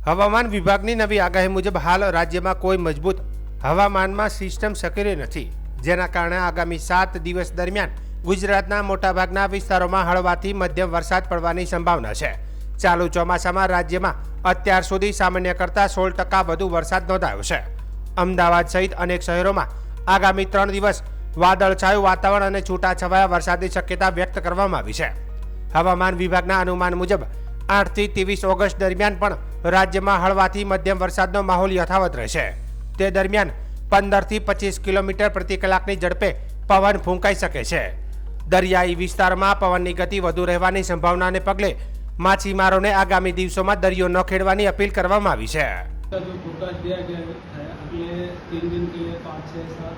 હવામાન વિભાગની નવી આગાહી મુજબ હાલ રાજ્યમાં કોઈ મજબૂત હવામાનમાં સિસ્ટમ સક્રિય નથી, જેના કારણે આગામી 7 દિવસ દરમિયાન ગુજરાતના મોટાભાગના વિસ્તારોમાં હળવાથી મધ્યમ વરસાદ પડવાની સંભાવના છે। ચાલુ ચોમાસામાં રાજ્યમાં અત્યાર સુધી સામાન્ય કરતાં 16% વધુ વરસાદ નોંધાયો છે। અમદાવાદ સહિત અનેક શહેરોમાં આગામી 3 દિવસ વાદળછાયું વાતાવરણ અને છૂટાછવાયા વરસાદની શક્યતા વ્યક્ત કરવામાં આવી છે। હવામાન વિભાગના અનુમાન મુજબ 8 થી 23 ઓગસ્ટ દરમિયાન પણ રાજ્યમાં હળવાથી મધ્યમ વરસાદનો માહોલ યથાવત રહેશે। તે દરમિયાન 15 થી 25 કિલોમીટર પ્રતિ કલાકની ઝડપે પવન ફૂંકાઈ શકે છે। દરિયાઈ વિસ્તારમાં પવનની ગતિ વધુ રહેવાની સંભાવનાને પગલે માછીમારોને આગામી દિવસોમાં દરિયો ન ખેડવાની અપીલ કરવામાં આવી છે। जो फोरकास्ट दिया गया है अगले 3 दिन के लिए 5, 6, 7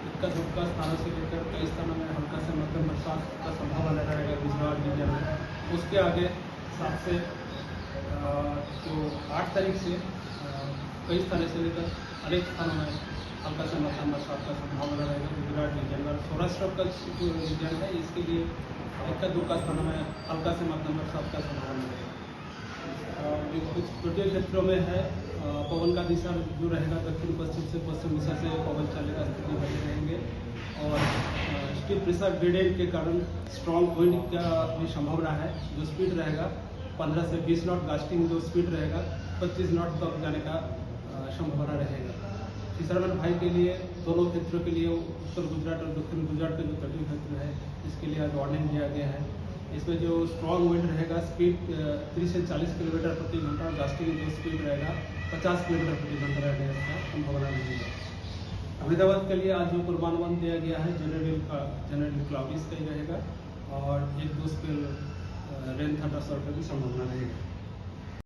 इक्का दुक्का स्थानों से लेकर कई स्थानों में हल्का से मध्यम बरसात का संभावना रहेगा गुजरात जिले में। उसके आगे 7 से जो 8 तारीख से कई स्थानों से लेकर अनेक स्थानों में हल्का से मध्यम बरसात का संभावना रहेगा गुजरात रीजन में। सौराष्ट्र का जो रीजन है इसके लिए इक्का दुक्का स्थानों में हल्का से मध्यम बरसात का संभावना रहेगा। जो कुछ तटीय क्षेत्रों में है पवन का दिशा जो रहेगा दक्षिण पश्चिम से पश्चिम दिशा से पवन चलेगा, स्थिति बने रहेंगे और स्टीप प्रेशर ग्रेडियंट के कारण स्ट्रॉन्ग विंड का भी संभावना है। जो स्पीड रहेगा 15 से 20 नॉट गास्टिंग जो स्पीड रहेगा 25 नॉट तक जाने का संभावना रहेगा। फिशरमैन भाई के लिए दोनों क्षेत्रों के लिए उत्तर गुजरात और दक्षिण गुजरात के जो तटीय क्षेत्र है इसके लिए आज वार्निंग दिया गया है। इसमें जो स्ट्रॉन्ग विंड रहेगा स्पीड 30 से 40 किलोमीटर प्रति घंटा, गास्टिंग जो स्पीड रहेगा 50 किलोमीटर प्रति घंटा रहने का संभावना नहीं है। अहमदाबाद के लिए आज जो पूर्वानुमान दिया गया है जनरल क्लाउडी स्काई रहेगा और 1-2 स्पेल रेन थंडरस्टॉर्म की संभावना रहेगी।